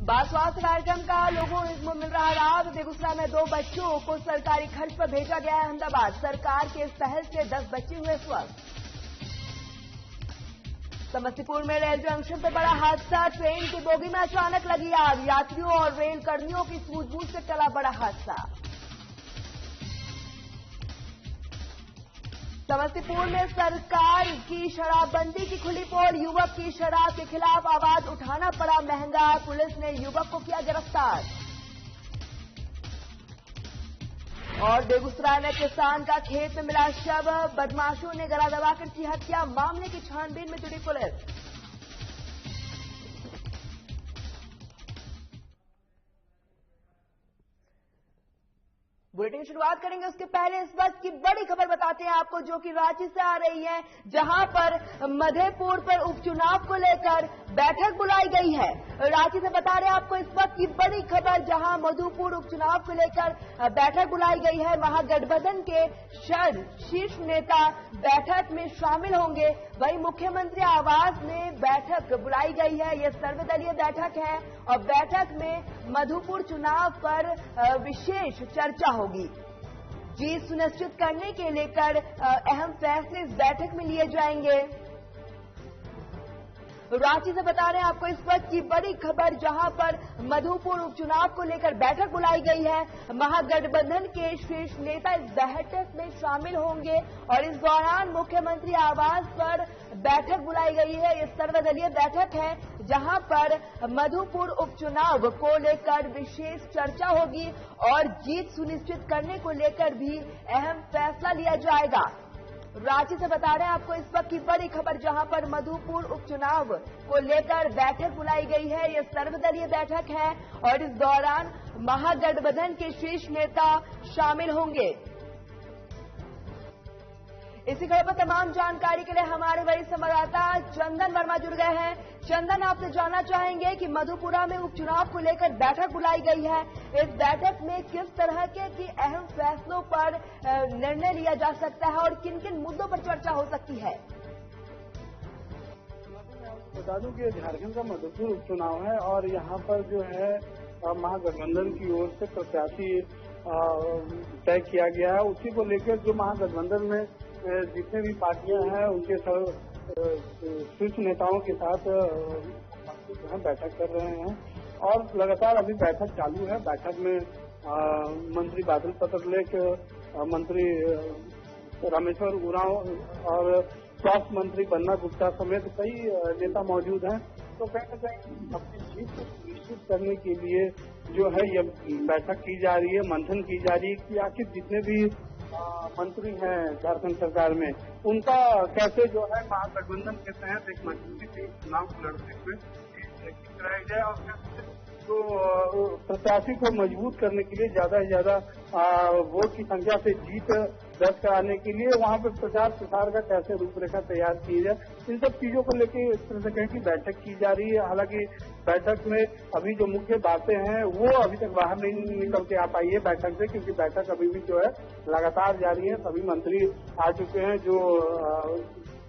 बाल स्वास्थ्य कार्यक्रम का लोगों को मिल रहा लाभ। बेगूसराय में 2 बच्चों को सरकारी खर्च पर भेजा गया है अहमदाबाद। सरकार के इस पहल से 10 बच्चे हुए स्वस्थ। समस्तीपुर में रेल जंक्शन पर बड़ा हादसा। ट्रेन की बोगी में अचानक लगी आग। यात्रियों और रेल कर्मियों की सूझबूझ से टला बड़ा हादसा। समस्तीपुर में सरकार की शराबबंदी की खुली पोल। युवक की शराब के खिलाफ आवाज उठाना पड़ा महंगा। पुलिस ने युवक को किया गिरफ्तार। और बेगूसराय में किसान का खेत में मिला शव। बदमाशों ने गला दबाकर की हत्या। मामले की छानबीन में जुटी पुलिस। बुलेटिन की शुरुआत करेंगे, उसके पहले इस वक्त की बड़ी खबर बताते हैं आपको, जो कि रांची से आ रही है, जहां पर मधेपुर पर उपचुनाव को लेकर बैठक बुलाई गई है। रांची से बता रहे हैं आपको इस वक्त की बड़ी खबर, जहां मधुपुर उपचुनाव को लेकर बैठक बुलाई गई है। महागठबंधन के शीर्ष नेता बैठक में शामिल होंगे। वहीं मुख्यमंत्री आवास में बैठक बुलाई गई है। यह सर्वदलीय बैठक है और बैठक में मधुपुर चुनाव पर विशेष चर्चा होगी। जीत सुनिश्चित करने के लेकर अहम फैसले इस बैठक में लिए जाएंगे। रांची से बता रहे हैं आपको इस वक्त की बड़ी खबर, जहां पर मधुपुर उपचुनाव को लेकर बैठक बुलाई गई है। महागठबंधन के शीर्ष नेता इस बैठक में शामिल होंगे और इस दौरान मुख्यमंत्री आवास पर बैठक बुलाई गई है। यह सर्वदलीय बैठक है, जहां पर मधुपुर उपचुनाव को लेकर विशेष चर्चा होगी और जीत सुनिश्चित करने को लेकर भी अहम फैसला लिया जाएगा। रांची से बता रहे हैं आपको इस वक्त की बड़ी खबर, जहां पर मधुपुर उपचुनाव को लेकर बैठक बुलाई गई है। यह सर्वदलीय बैठक है और इस दौरान महागठबंधन के शीर्ष नेता शामिल होंगे। इसी खबर पर तमाम जानकारी के लिए हमारे वरिष्ठ संवाददाता चंदन वर्मा जुड़ गए हैं। चंदन, आपसे जानना चाहेंगे कि मधुपुरा में उपचुनाव को लेकर बैठक बुलाई गई है। इस बैठक में किस तरह के अहम फैसलों पर निर्णय लिया जा सकता है और किन किन मुद्दों पर चर्चा हो सकती है? बता दूं कि झारखंड का मधुपुर उपचुनाव है और यहाँ पर जो है महागठबंधन की ओर से प्रत्याशी तय किया गया है। उसी को लेकर जो महागठबंधन में जितने भी पार्टियां हैं उनके शीर्ष नेताओं के साथ जो है बैठक कर रहे हैं और लगातार अभी बैठक चालू है। बैठक में मंत्री बादल पत्रलेख, मंत्री रामेश्वर उरांव और स्वास्थ्य मंत्री बन्ना गुप्ता समेत कई नेता मौजूद हैं। तो कहीं न कहीं अपनी जीत को सुनिश्चित करने के लिए जो है यह बैठक की जा रही है, मंथन की जा रही है कि आखिर जितने भी मंत्री हैं झारखंड सरकार में, उनका कैसे जो है महागठबंधन के तहत एक मजबूती से चुनाव को लड़ते हुए कराया जाए और कैसे तो प्रत्याशी को मजबूत करने के लिए ज्यादा से ज्यादा वोट की संख्या से जीत दर्ज कराने के लिए वहां पर प्रचार प्रसार का कैसे रूपरेखा तैयार की जाए, इन सब चीजों को लेकर इस तरह से कहें कि बैठक की जा रही है। हालांकि बैठक में अभी जो मुख्य बातें हैं वो अभी तक बाहर नहीं निकल के आ पाई है बैठक से, क्योंकि बैठक अभी भी जो है लगातार जारी है। सभी मंत्री आ चुके हैं, जो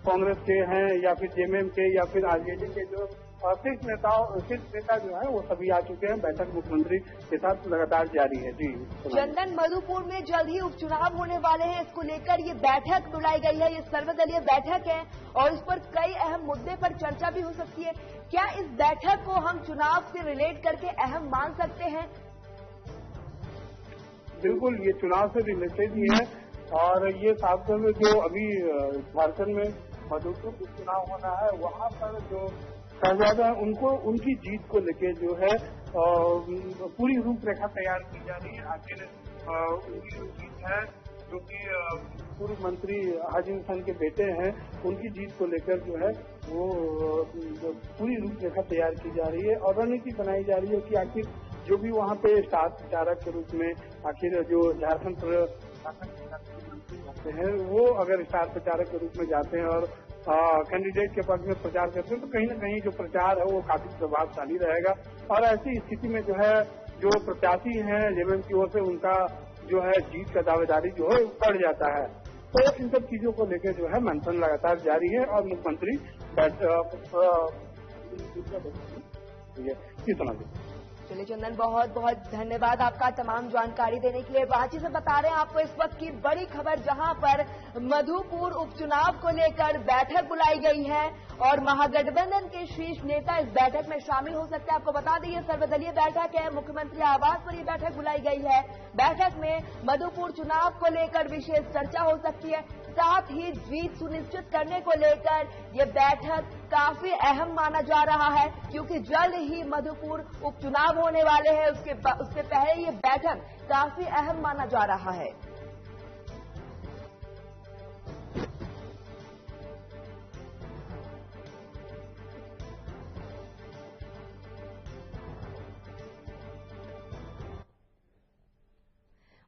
कांग्रेस के हैं या फिर जेएमएम के या फिर आरजेडी के जो शीर्ष नेता जो है वो सभी आ चुके हैं। बैठक मुख्यमंत्री के साथ लगातार जारी है। जी चंदन, मधुपुर में जल्द ही उपचुनाव होने वाले हैं, इसको लेकर ये बैठक बुलाई गई है। ये सर्वदलीय बैठक है और इस पर कई अहम मुद्दे पर चर्चा भी हो सकती है। क्या इस बैठक को हम चुनाव से रिलेट करके अहम मान सकते हैं? बिल्कुल, ये चुनाव से रिलेटेड ही है और ये खासतौर में जो अभी झारखंड में मधुपुर उपचुनाव होना है, वहाँ पर जो शहजादा है उनको उनकी जीत को लेके जो है पूरी रूपरेखा तैयार की जा रही है। आखिर उनकी जो जीत है, जो कि पूर्व मंत्री हाजी हुसैन के बेटे हैं, उनकी जीत को लेकर जो है वो पूरी रूपरेखा तैयार की जा रही है और रणनीति बनाई जा रही है कि आखिर जो भी वहाँ पे स्टार प्रचारक के रूप में आखिर जो झारखंड मंत्री होते हैं वो अगर स्टार प्रचारक के रूप में जाते हैं और कैंडिडेट के पक्ष में प्रचार करते हैं, तो कहीं न कहीं जो प्रचार है वो काफी प्रभावशाली रहेगा और ऐसी स्थिति में जो है जो प्रत्याशी हैं जेएमएम की ओर से उनका जो है जीत का दावेदारी जो है बढ़ जाता है। तो इन सब चीजों को लेकर जो है मंथन लगातार जारी है और मुख्यमंत्री चलिए चंदन, बहुत बहुत धन्यवाद आपका तमाम जानकारी देने के लिए। रांची से बता रहे हैं आपको इस वक्त की बड़ी खबर, जहां पर मधुपुर उपचुनाव को लेकर बैठक बुलाई गई है और महागठबंधन के शीर्ष नेता इस बैठक में शामिल हो सकते हैं। आपको बता दें ये सर्वदलीय बैठक है, मुख्यमंत्री आवास पर ये बैठक बुलाई गई है। बैठक में मधुपुर चुनाव को लेकर विशेष चर्चा हो सकती है, साथ ही जीत सुनिश्चित करने को लेकर ये बैठक काफी अहम माना जा रहा है, क्योंकि जल्द ही मधुपुर उपचुनाव होने वाले हैं। उससे पहले ये बैठक काफी अहम माना जा रहा है।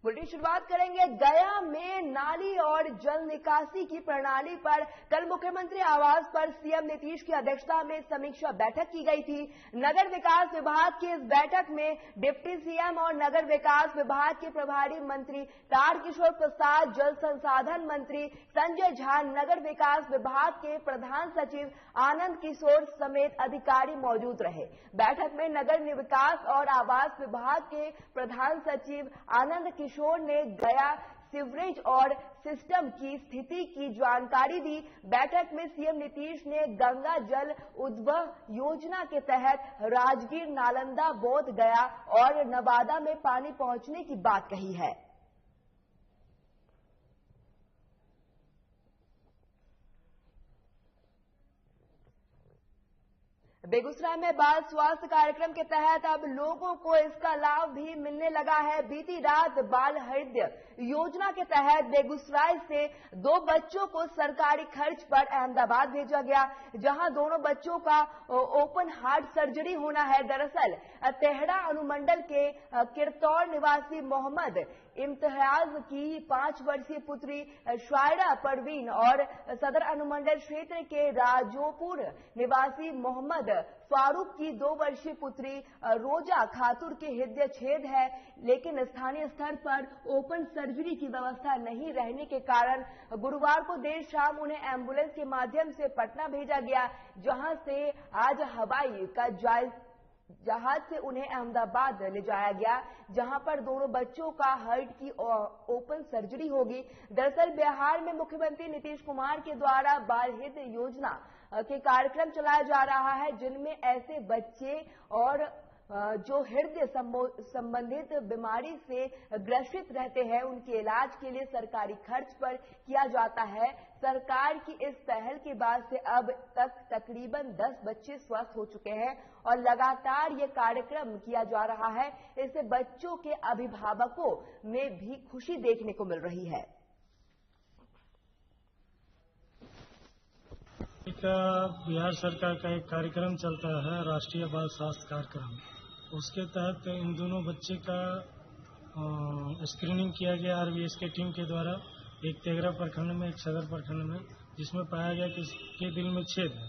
बुलेटिन शुरुआत करेंगे गया में नाली और जल निकासी की प्रणाली पर। कल मुख्यमंत्री आवास पर सीएम नीतीश की अध्यक्षता में समीक्षा बैठक की गई थी। नगर विकास विभाग की इस बैठक में डिप्टी सीएम और नगर विकास विभाग के प्रभारी मंत्री तारकिशोर प्रसाद, जल संसाधन मंत्री संजय झा, नगर विकास विभाग के प्रधान सचिव आनंद किशोर समेत अधिकारी मौजूद रहे। बैठक में नगर विकास और आवास विभाग के प्रधान सचिव आनंद किशोर ने गया सीवरेज और सिस्टम की स्थिति की जानकारी दी। बैठक में सीएम नीतीश ने गंगा जल उद्वह योजना के तहत राजगीर, नालंदा, बोध गया और नवादा में पानी पहुंचने की बात कही है। बेगूसराय में बाल स्वास्थ्य कार्यक्रम के तहत अब लोगों को इसका लाभ भी मिलने लगा है। बीती रात बाल हृदय योजना के तहत बेगूसराय से 2 बच्चों को सरकारी खर्च पर अहमदाबाद भेजा गया, जहां दोनों बच्चों का ओपन हार्ट सर्जरी होना है। दरअसल तेहड़ा अनुमंडल के किरतौर निवासी मोहम्मद इम्तियाज की 5 वर्षीय पुत्री शायरा परवीन और सदर अनुमंडल क्षेत्र के राजोपुर निवासी मोहम्मद फारूक की 2 वर्षीय पुत्री रोजा खातूर के हृदय छेद है, लेकिन स्थानीय स्तर पर ओपन सर्जरी की व्यवस्था नहीं रहने के कारण गुरुवार को देर शाम उन्हें एम्बुलेंस के माध्यम से पटना भेजा गया, जहां से आज हवाई का जहाज से उन्हें अहमदाबाद ले जाया गया, जहां पर दोनों बच्चों का हार्ट की ओपन सर्जरी होगी। दरअसल बिहार में मुख्यमंत्री नीतीश कुमार के द्वारा बाल हृदय योजना के कार्यक्रम चलाया जा रहा है, जिनमें ऐसे बच्चे और जो हृदय संबंधित बीमारी से ग्रसित रहते हैं, उनके इलाज के लिए सरकारी खर्च पर किया जाता है। सरकार की इस पहल के बाद से अब तक तकरीबन 10 बच्चे स्वस्थ हो चुके हैं और लगातार ये कार्यक्रम किया जा रहा है। इससे बच्चों के अभिभावकों में भी खुशी देखने को मिल रही है। बिहार सरकार का एक कार्यक्रम चलता है, राष्ट्रीय बाल स्वास्थ्य कार्यक्रम। उसके तहत इन दोनों बच्चे का स्क्रीनिंग किया गया आरबीएस के टीम के द्वारा, एक तेघरा प्रखंड में, एक सदर प्रखंड में, जिसमें पाया गया कि इसके दिल में छेद है।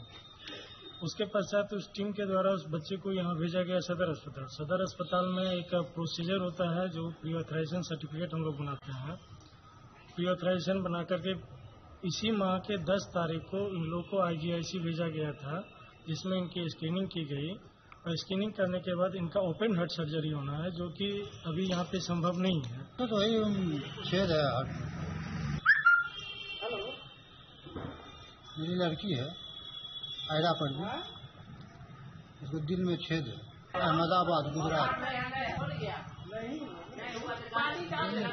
उसके पश्चात उस टीम के द्वारा उस बच्चे को यहाँ भेजा गया सदर अस्पताल। सदर अस्पताल में एक प्रोसीजर होता है जो प्री ऑथराइजेशन सर्टिफिकेट हम लोग बनाते हैं। प्री ऑथराइजेशन बना करके इसी माह के 10 तारीख को इन लोगों को आईजीआईसी भेजा गया था, जिसमें इनकी स्क्रीनिंग की गई और स्क्रीनिंग करने के बाद इनका ओपन हार्ट सर्जरी होना है, जो कि अभी यहाँ पे संभव नहीं है। तो वही छेद है हार्ट। मेरी लड़की है आयरा परवीन, उसको दिल में छेद है, अहमदाबाद गुजरात।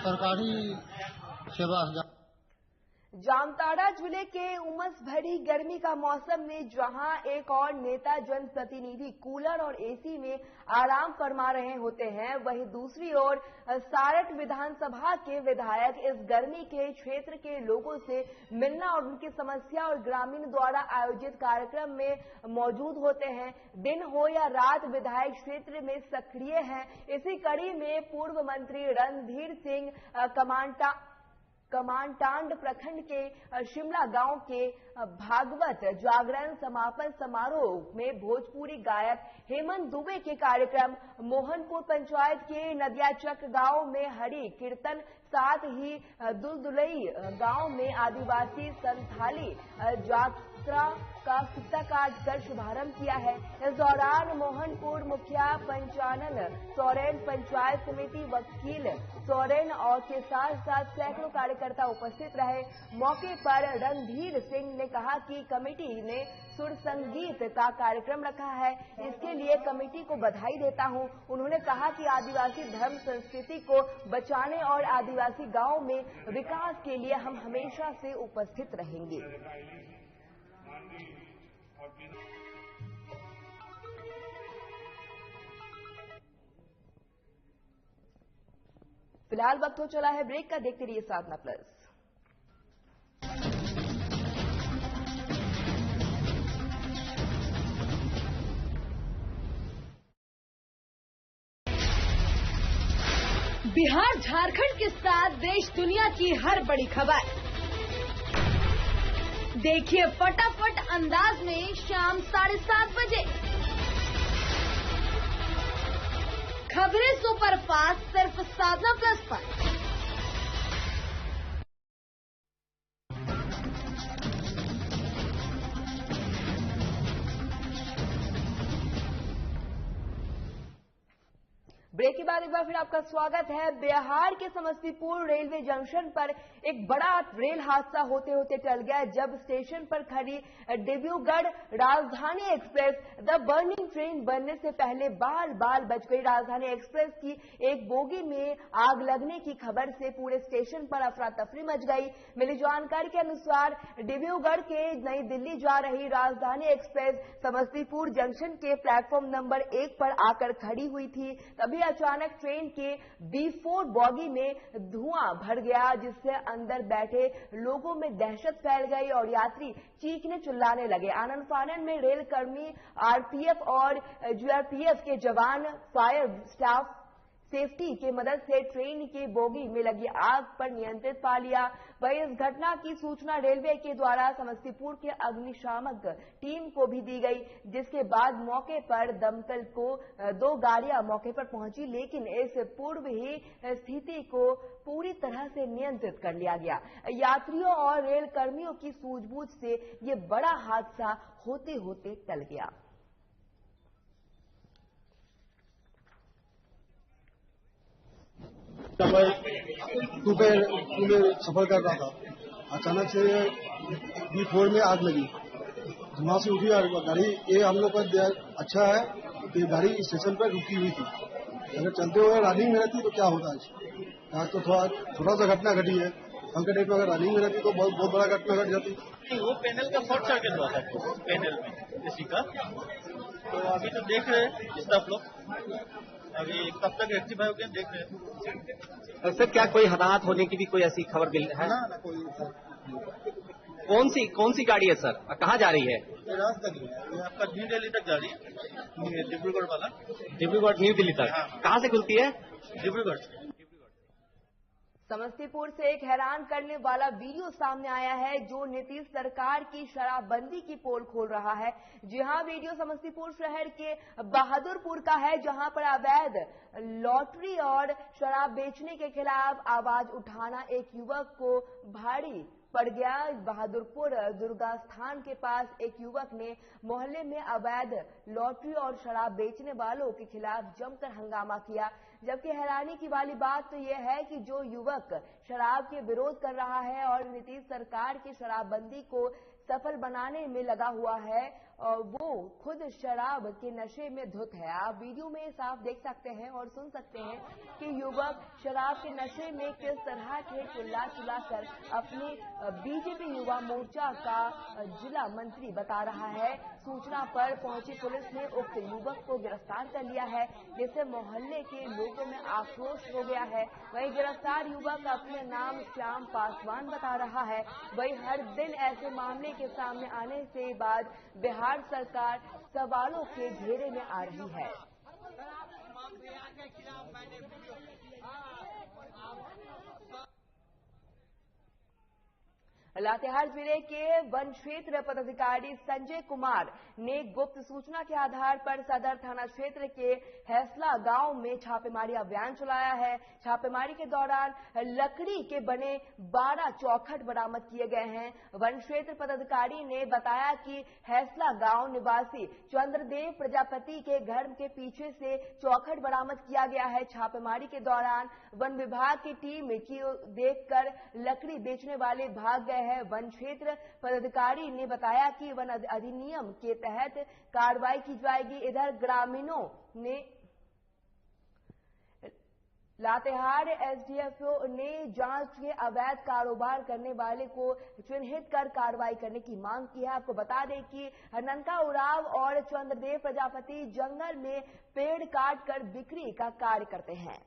सरकारी सेवा जामताड़ा जिले के उमस भरी गर्मी का मौसम में जहां एक और नेता जनप्रतिनिधि कूलर और एसी में आराम फरमा रहे होते हैं, वहीं दूसरी ओर सारठ विधानसभा के विधायक इस गर्मी के क्षेत्र के लोगों से मिलना और उनकी समस्या और ग्रामीण द्वारा आयोजित कार्यक्रम में मौजूद होते हैं। दिन हो या रात विधायक क्षेत्र में सक्रिय हैं। इसी कड़ी में पूर्व मंत्री रणधीर सिंह कमांटांड प्रखंड के शिमला गांव के भागवत जागरण समापन समारोह में भोजपुरी गायक हेमंत दुबे के कार्यक्रम, मोहनपुर पंचायत के नदियाचक गांव में हरि कीर्तन, साथ ही दुलदुलई गांव में आदिवासी संथाली यात्रा का फीता काट कर शुभारंभ किया है। इस दौरान मोहनपुर मुखिया पंचानन सोरेन, पंचायत समिति वकील सोरेन और के साथ साथ सैकड़ों कार्यकर्ता उपस्थित रहे। मौके पर रणधीर सिंह ने कहा कि कमेटी ने सुर संगीत का कार्यक्रम रखा है, इसके लिए कमेटी को बधाई देता हूं। उन्होंने कहा कि आदिवासी धर्म संस्कृति को बचाने और आदिवासी गांव में विकास के लिए हम हमेशा से उपस्थित रहेंगे। फिलहाल वक्त हो चला है ब्रेक का, देखते रहिए साधना प्लस। बिहार झारखंड के साथ देश दुनिया की हर बड़ी खबर देखिए फटाफट अंदाज में शाम 7:30 बजे। खबरें सुपरफास्ट सिर्फ साधना प्लस पर। ब्रेक के बाद एक बार फिर आपका स्वागत है। बिहार के समस्तीपुर रेलवे जंक्शन पर एक बड़ा रेल हादसा होते होते टल गया जब स्टेशन पर खड़ी Dibrugarh Rajdhani express the burning train बनने से पहले बाल बाल बच गई। राजधानी एक्सप्रेस की एक बोगी में आग लगने की खबर से पूरे स्टेशन पर अफरा तफरी मच गई। मिली जानकारी के अनुसार डिब्रूगढ़ के नई दिल्ली जा रही राजधानी एक्सप्रेस समस्तीपुर जंक्शन के प्लेटफॉर्म नंबर 1 पर आकर खड़ी हुई थी। तभी अचानक ट्रेन के B4 बॉगी में धुआं भर गया, जिससे अंदर बैठे लोगों में दहशत फैल गई और यात्री चीखने चिल्लाने लगे। आनन फानन में रेल कर्मी, आरपीएफ और जीआरपीएफ के जवान, फायर स्टाफ सेफ्टी की मदद से ट्रेन की बोगी में लगी आग पर नियंत्रित पा लिया। वहीं इस घटना की सूचना रेलवे के द्वारा समस्तीपुर के अग्निशामक टीम को भी दी गई, जिसके बाद मौके पर दमकल को 2 गाड़ियां मौके पर पहुंची, लेकिन इस पूर्व ही स्थिति को पूरी तरह से नियंत्रित कर लिया गया। यात्रियों और रेल कर्मियों की सूझबूझ से ये बड़ा हादसा होते होते टल गया। मैं 2 में सफर कर रहा था, अचानक से B4 में आग लगी, धुआं से उठी गाड़ी। ये हम लोग का अच्छा है कि गाड़ी स्टेशन पर रुकी हुई थी, अगर चलते हुए रनिंग में रहती तो क्या होता है। आज तो थोड़ा सा घटना घटी है, कल के डेट में अगर रनिंग में रहती तो बहुत बड़ा घटना घट जाती। वो पैनल का शॉर्ट सर्किट हुआ था पैनल में किसी का, तो अभी तो देख रहे हैं स्टाफ लोग, अभी कब तक रेक्टिफाई हो गया देख रहे हैं। सर क्या कोई हताहत होने की भी कोई ऐसी खबर मिली है? ना कोई। कौन सी गाड़ी है सर, कहाँ जा रही है? राजधानी है, आपका न्यू दिल्ली तक जा रही है, डिब्रूगढ़ वाला। डिब्रूगढ़ न्यू दिल्ली तक? हाँ। कहाँ से खुलती है? डिब्रूगढ़। समस्तीपुर से एक हैरान करने वाला वीडियो सामने आया है जो नीतीश सरकार की शराबबंदी की पोल खोल रहा है। जी हां, वीडियो समस्तीपुर शहर के बहादुरपुर का है, जहां पर अवैध लॉटरी और शराब बेचने के खिलाफ आवाज उठाना एक युवक को भारी पड़ गया। बहादुरपुर दुर्गा स्थान के पास एक युवक ने मोहल्ले में अवैध लॉटरी और शराब बेचने वालों के खिलाफ जमकर हंगामा किया। जबकि हैरानी की वाली बात तो यह है कि जो युवक शराब के विरोध कर रहा है और नीतीश सरकार की शराबबंदी को सफल बनाने में लगा हुआ है, वो खुद शराब के नशे में धुत है। आप वीडियो में साफ देख सकते हैं और सुन सकते हैं कि युवक शराब के नशे में किस तरह के चिल्लाकर अपने बीजेपी युवा मोर्चा का जिला मंत्री बता रहा है। सूचना पर पहुंची पुलिस ने उक्त युवक को गिरफ्तार कर लिया है, जिससे मोहल्ले के लोगों में आक्रोश हो गया है। वहीं गिरफ्तार युवक अपने नाम श्याम पासवान बता रहा है। वहीं हर दिन ऐसे मामले के सामने आने से बाद बिहार सरकार सवालों के घेरे में आ रही है। लातेहार जिले के वन क्षेत्र पदाधिकारी संजय कुमार ने गुप्त सूचना के आधार पर सदर थाना क्षेत्र के हैसला गांव में छापेमारी अभियान चलाया है। छापेमारी के दौरान लकड़ी के बने 12 चौखट बरामद किए गए हैं। वन क्षेत्र पदाधिकारी ने बताया कि हैसला गांव निवासी चंद्रदेव प्रजापति के घर के पीछे से चौखट बरामद किया गया है। छापेमारी के दौरान वन विभाग की टीम की देखकर लकड़ी बेचने वाले भाग गए हैं। वन क्षेत्र पदाधिकारी ने बताया कि वन अधिनियम के तहत कार्रवाई की जाएगी। इधर ग्रामीणों ने लातेहार एसडीएफओ ने जांच के अवैध कारोबार करने वाले को चिन्हित कर कार्रवाई करने की मांग की है। आपको बता दें कि ननका उराव और चंद्रदेव प्रजापति जंगल में पेड़ काट कर बिक्री का कार्य करते हैं।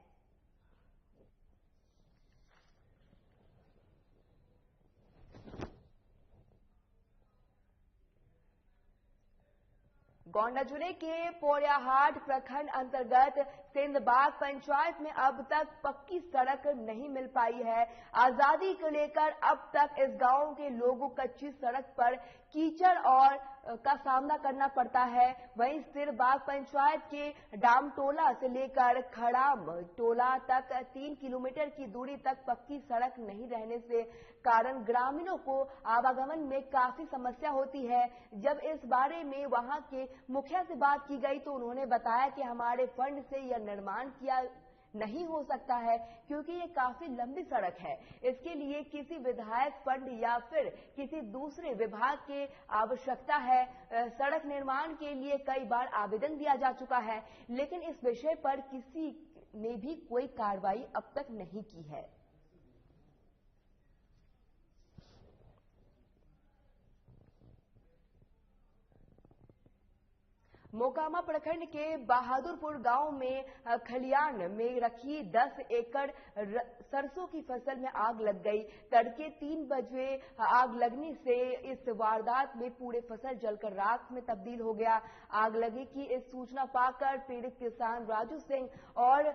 गोंडा जिले के पोड़ियाहाट प्रखंड अंतर्गत सिंधबाग पंचायत में अब तक पक्की सड़क नहीं मिल पाई है। आजादी को लेकर अब तक इस गांव के लोगों कच्ची सड़क पर कीचड़ और का सामना करना पड़ता है। वहीं सिंधबाग पंचायत के डामटोला से लेकर खड़ाम टोला तक 3 किलोमीटर की दूरी तक पक्की सड़क नहीं रहने से कारण ग्रामीणों को आवागमन में काफी समस्या होती है। जब इस बारे में वहां के मुखिया से बात की गई तो उन्होंने बताया कि हमारे फंड से यह निर्माण किया नहीं हो सकता है क्योंकि ये काफी लंबी सड़क है। इसके लिए किसी विधायक फंड या फिर किसी दूसरे विभाग की आवश्यकता है। सड़क निर्माण के लिए कई बार आवेदन दिया जा चुका है, लेकिन इस विषय पर किसी ने भी कोई कार्रवाई अब तक नहीं की है। मोकामा प्रखंड के बहादुरपुर गांव में खलियान में रखी 10 एकड़ सरसों की फसल में आग लग गई। तड़के 3 बजे आग लगने से इस वारदात में पूरे फसल जलकर राख में तब्दील हो गया। आग लगी की इस सूचना पाकर पीड़ित किसान राजू सिंह और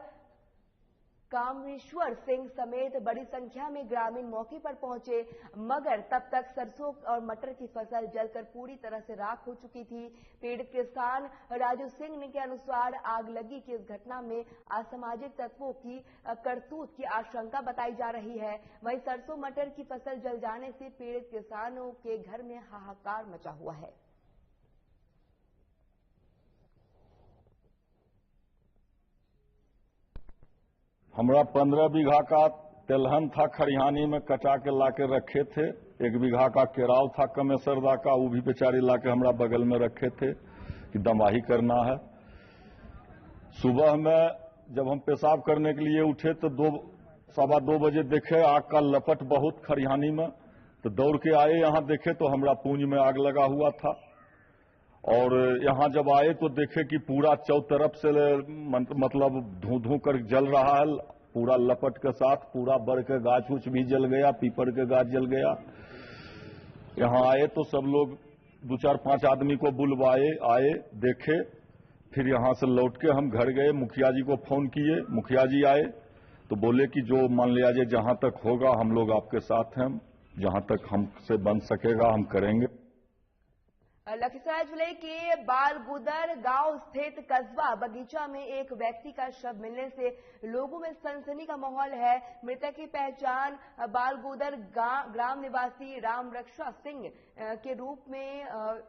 कामेश्वर सिंह समेत बड़ी संख्या में ग्रामीण मौके पर पहुंचे, मगर तब तक सरसों और मटर की फसल जलकर पूरी तरह से राख हो चुकी थी। पीड़ित किसान राजू सिंह के अनुसार आग लगी की इस घटना में असामाजिक तत्वों की करतूत की आशंका बताई जा रही है। वहीं सरसों मटर की फसल जल जाने से पीड़ित किसानों के घर में हाहाकार मचा हुआ है। हमरा 15 बीघा का तिलहन था, खरिहानी में कटा के लाके रखे थे। 1 बीघा का केराव था कमेसरदा का, वो भी बेचारे लाके हमरा बगल में रखे थे कि दमाही करना है। सुबह में जब हम पेशाब करने के लिए उठे तो 2-2:15 बजे देखे आग का लपट बहुत खरिहानी में, तो दौड़ के आए। यहाँ देखे तो हमरा पूंज में आग लगा हुआ था और यहाँ जब आए तो देखे कि पूरा चौतरफ से मतलब धू कर जल रहा है, पूरा लपट के साथ। पूरा बर के गाछ उछ भी जल गया, पीपल के गाछ जल गया। यहाँ आए तो सब लोग 2-4-5 आदमी को बुलवाए, आए देखे। फिर यहाँ से लौट के हम घर गए, मुखिया जी को फोन किए। मुखिया जी आए तो बोले कि जो मान लिया जाए जहां तक होगा हम लोग आपके साथ हैं, जहां तक हमसे बन सकेगा हम करेंगे। लखीसराय जिले के बालगुदर गांव स्थित कस्बा बगीचा में एक व्यक्ति का शव मिलने से लोगों में सनसनी का माहौल है। मृतक की पहचान बालगुदर ग्राम निवासी राम रक्षा सिंह के रूप में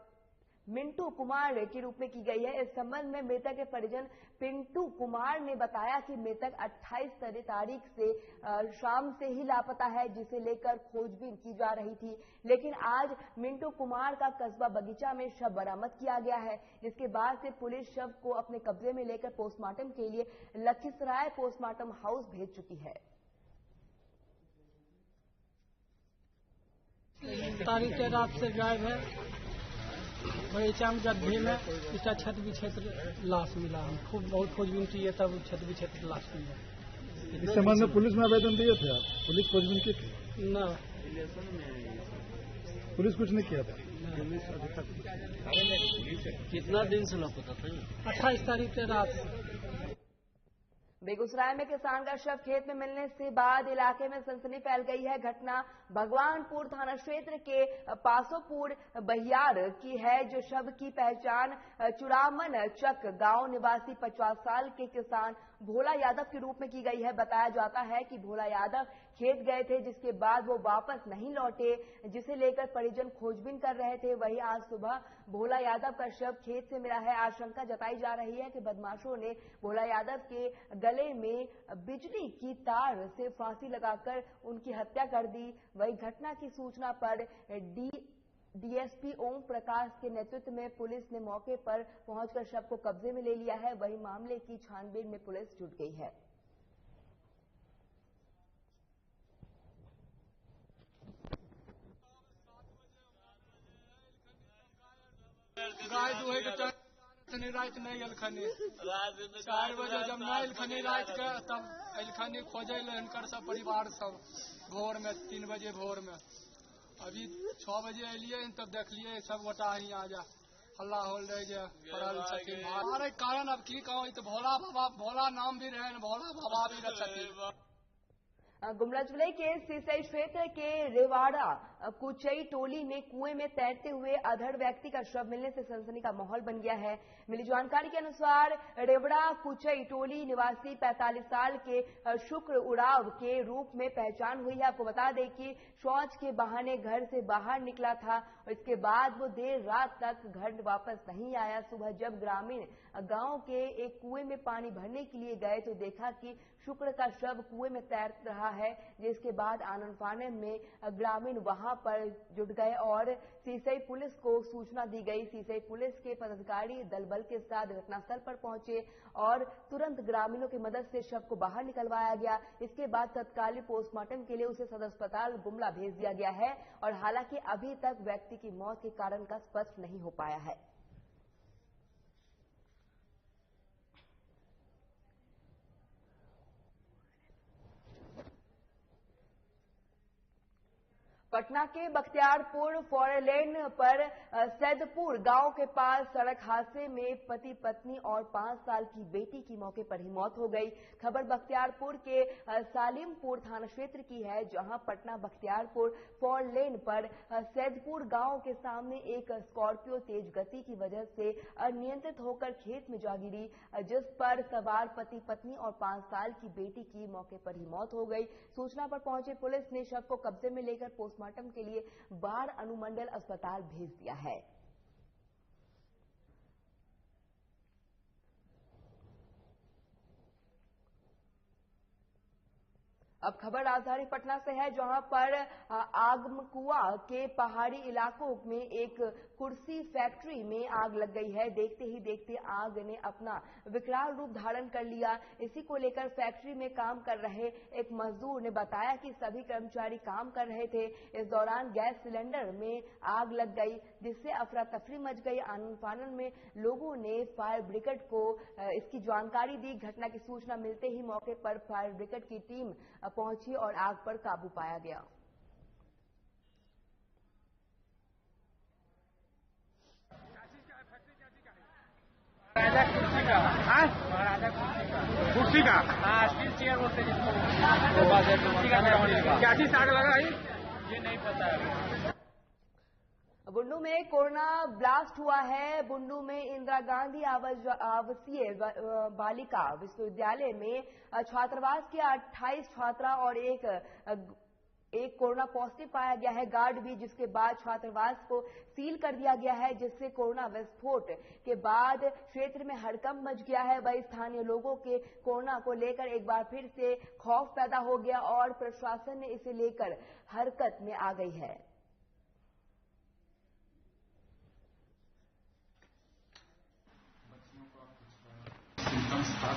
मिंटू कुमार के रूप में की गई है। इस संबंध में मृतक के परिजन पिंटू कुमार ने बताया कि मृतक 28 तारीख से शाम से ही लापता है, जिसे लेकर खोजबीन की जा रही थी। लेकिन आज मिंटू कुमार का कस्बा बगीचा में शव बरामद किया गया है, जिसके बाद से पुलिस शव को अपने कब्जे में लेकर पोस्टमार्टम के लिए लखीसराय पोस्टमार्टम हाउस भेज चुकी है। तारीख के रात से गायब है। बगीचा में गड्ढे में इसका छत भी क्षेत्र लाश मिला। हम खूब बहुत खोजबीन किए तब छत भी क्षेत्र लाश मिला। इस संबंध में पुलिस में आवेदन दिए थे आप? पुलिस खोजबीन की थी? न, पुलिस कुछ नहीं किया था। कितना दिन से लापता था? 28 तारीख के रात। बेगूसराय में किसान का शव खेत में मिलने से बाद इलाके में सनसनी फैल गई है। घटना भगवानपुर थाना क्षेत्र के पासोपुर बहियार की है, जो शव की पहचान चुरामन चक गांव निवासी 50 साल के किसान भोला यादव के रूप में की गई है। बताया जाता है कि भोला यादव खेत गए थे, जिसके बाद वो वापस नहीं लौटे, जिसे लेकर परिजन खोजबीन कर रहे थे। वहीं आज सुबह भोला यादव का शव खेत से मिला है। आशंका जताई जा रही है कि बदमाशों ने भोला यादव के गले में बिजली की तार से फांसी लगाकर उनकी हत्या कर दी। वही घटना की सूचना पर डीएसपी ओम प्रकाश के नेतृत्व में पुलिस ने मौके पर पहुंचकर शव को कब्जे में ले लिया है। वही मामले की छानबीन में पुलिस जुट गई है। गाय दुहे के रात नहीं अलखनी 4 बजे जब नहीं अलखनी रात के तब अलखनी खोजे हिनकर सब परिवार सब भोर में 3 बजे भोर में। अभी 6 बजे अलिए तब देखलिए सब गोटा ही आ जा हल्ला होल रहे पड़ल छथिन। हमारे कारण अब की कहूँ तो भोला बाबा भोला नाम भी रहे, भोला बाबा भी रहे। गुमला जिले के सिसई क्षेत्र के रेवाड़ा कुचई टोली में कुएं में तैरते हुए अधड़ व्यक्ति का शव मिलने से सनसनी का माहौल बन गया है। मिली जानकारी के अनुसार रेवाड़ा कुचई टोली निवासी 45 साल के शुक्र उड़ाव के रूप में पहचान हुई है। आपको बता दें कि शौच के बहाने घर से बाहर निकला था और इसके बाद वो देर रात तक घर वापस नहीं आया। सुबह जब ग्रामीण गांव के एक कुएं में पानी भरने के लिए गए तो देखा कि शुक्र का शव कुएं में तैर रहा है, जिसके बाद आनन फानन में ग्रामीण वहां पर जुट गए और सिसई पुलिस को सूचना दी गई। सिसई पुलिस के पदाधिकारी दल बल के साथ घटनास्थल पर पहुंचे और तुरंत ग्रामीणों की मदद से शव को बाहर निकलवाया गया। इसके बाद तत्कालीन पोस्टमार्टम के लिए उसे सदर अस्पताल गुमला भेज दिया गया है और हालांकि अभी तक व्यक्ति की मौत के कारण का स्पष्ट नहीं हो पाया है। पटना के बख्तियारपुर फॉरेलेन पर सैदपुर गांव के पास सड़क हादसे में पति पत्नी और 5 साल की बेटी की मौके पर ही मौत हो गई। खबर बख्तियारपुर के सालिमपुर थाना क्षेत्र की है, जहां पटना बख्तियारपुर फॉरेलेन पर सैदपुर गांव के सामने एक स्कॉर्पियो तेज गति की वजह से अनियंत्रित होकर खेत में जा गिरी, जिस पर सवार पति पत्नी और 5 साल की बेटी की मौके पर ही मौत हो गई। सूचना पर पहुंची पुलिस ने शव को कब्जे में लेकर पोस्टमार्टम के लिए बाढ़ अनुमंडल अस्पताल भेज दिया है। अब खबर राजधानी पटना से है, जहां पर आगमकुआ के पहाड़ी इलाकों में एक कुर्सी फैक्ट्री में आग लग गई है। देखते ही देखते आग ने अपना विकराल रूप धारण कर लिया। इसी को लेकर फैक्ट्री में काम कर रहे एक मजदूर ने बताया कि सभी कर्मचारी काम कर रहे थे। इस दौरान गैस सिलेंडर में आग लग गई, जिससे अफरा तफरी मच गई। आनन फानन में लोगों ने फायर ब्रिगेड को इसकी जानकारी दी। घटना की सूचना मिलते ही मौके पर फायर ब्रिगेड की टीम पहुंची और आग पर काबू पाया गया। कुर्सी का स्टील चेयर बोलते क्या चीज आग लगा ये नहीं पता है। बुंडू में कोरोना ब्लास्ट हुआ है। बुंडू में इंदिरा गांधी आवासीय बालिका विश्वविद्यालय में छात्रावास के 28 छात्रा और एक कोरोना पॉजिटिव पाया गया है, गार्ड भी, जिसके बाद छात्रावास को सील कर दिया गया है, जिससे कोरोना विस्फोट के बाद क्षेत्र में हड़कंप मच गया है। वही स्थानीय लोगों के कोरोना को लेकर एक बार फिर से खौफ पैदा हो गया और प्रशासन ने इसे लेकर हरकत में आ गई है।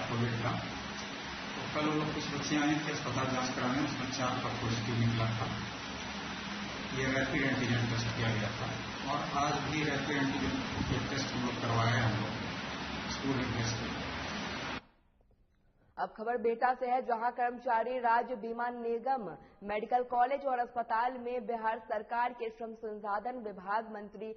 कोविड का तो कल वो लोग कुछ बच्चे आए थे अस्पताल जांच कराने, उसमें 4 का पॉजिटिव निकला था। ये रैपिड एंटीजन टेस्ट किया गया था और आज भी रैपिड एंटीजन टेस्ट हम लोग करवाए हैं, हम लोग स्टूडेंट टेस्ट। अब खबर बेटा से है, जहां कर्मचारी राज्य बीमा निगम मेडिकल कॉलेज और अस्पताल में बिहार सरकार के श्रम संसाधन विभाग मंत्री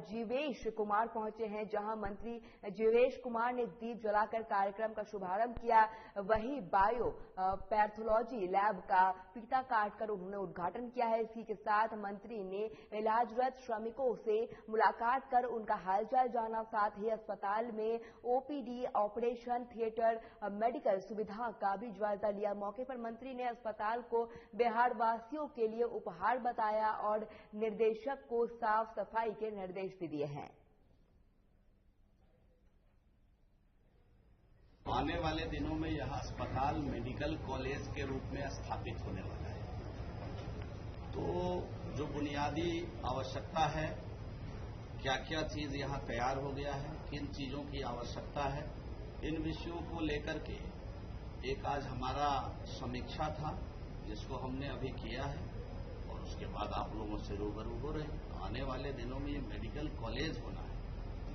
जीवेश कुमार पहुंचे हैं। जहां मंत्री जीवेश कुमार ने दीप जलाकर कार्यक्रम का शुभारंभ किया। वहीं बायो पैथोलॉजी लैब का फीता काटकर उन्होंने उद्घाटन किया है। इसी के साथ मंत्री ने इलाजरत श्रमिकों से मुलाकात कर उनका हालचाल जाना, साथ ही अस्पताल में ओपीडी, ऑपरेशन थिएटर, मेडिकल सुविधा का भी जायजा लिया। मौके पर मंत्री ने अस्पताल को बिहार वासियों के लिए उपहार बताया और निर्देशक को साफ सफाई के निर्देश भी दिए हैं। आने वाले दिनों में यह अस्पताल मेडिकल कॉलेज के रूप में स्थापित होने वाला है। तो जो बुनियादी आवश्यकता है, क्या क्या चीज यहां तैयार हो गया है, किन चीजों की आवश्यकता है, इन विषयों को लेकर के एक आज हमारा समीक्षा था, जिसको हमने अभी किया है और उसके बाद आप लोगों से रूबरू हो रहे हैं। आने वाले दिनों में ये मेडिकल कॉलेज होना है,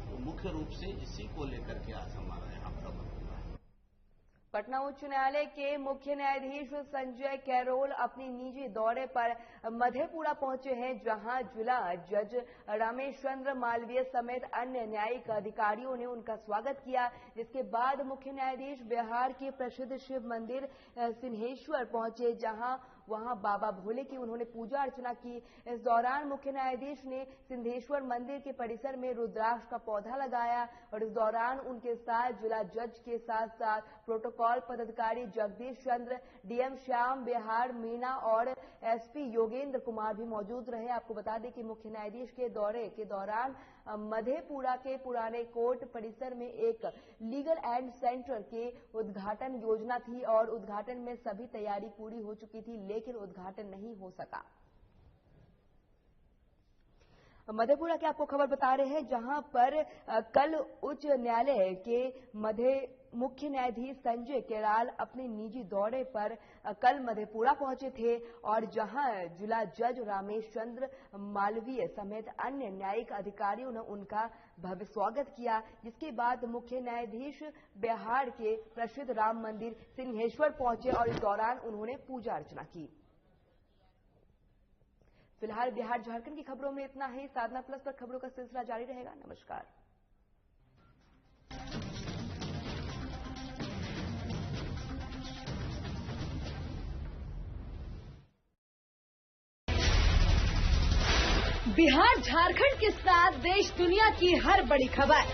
तो मुख्य रूप से इसी को लेकर के आज हमारा यहाँ भ्रमण हुआ है। पटना उच्च न्यायालय के मुख्य न्यायाधीश संजय कैरोल अपनी निजी दौरे पर मधेपुरा पहुंचे हैं, जहां जिला जज रमेश चंद्र मालवीय समेत अन्य न्यायिक अधिकारियों ने उनका स्वागत किया। जिसके बाद मुख्य न्यायाधीश बिहार के प्रसिद्ध शिव मंदिर सिंहेश्वर पहुंचे, जहां वहां बाबा भोले की उन्होंने पूजा अर्चना की। इस दौरान मुख्य न्यायाधीश ने सिंहेश्वर मंदिर के परिसर में रुद्राक्ष का पौधा लगाया और इस दौरान उनके साथ जिला जज के साथ साथ प्रोटोकॉल पदाधिकारी जगदीश चंद्र, डीएम श्याम बिहार मीना और एसपी योगेंद्र कुमार भी मौजूद रहे। आपको बता दें कि मुख्य न्यायाधीश के दौरे के दौरान मधेपुरा के पुराने कोर्ट परिसर में एक लीगल एड सेंटर के उद्घाटन योजना थी और उद्घाटन में सभी तैयारी पूरी हो चुकी थी, लेकिन उद्घाटन नहीं हो सका। मधेपुरा की आपको खबर बता रहे हैं, जहां पर कल उच्च न्यायालय के मुख्य न्यायाधीश संजय कैरोल अपने निजी दौरे पर कल मधेपुरा पहुंचे थे और जहां जिला जज रमेश चंद्र मालवीय समेत अन्य न्यायिक अधिकारियों ने उनका भव्य स्वागत किया। जिसके बाद मुख्य न्यायाधीश बिहार के प्रसिद्ध राम मंदिर सिंहेश्वर पहुंचे और इस दौरान उन्होंने पूजा अर्चना की। फिलहाल बिहार झारखंड की खबरों में इतना ही। साधना प्लस पर खबरों का सिलसिला जारी रहेगा। नमस्कार। बिहार झारखंड के साथ देश दुनिया की हर बड़ी खबर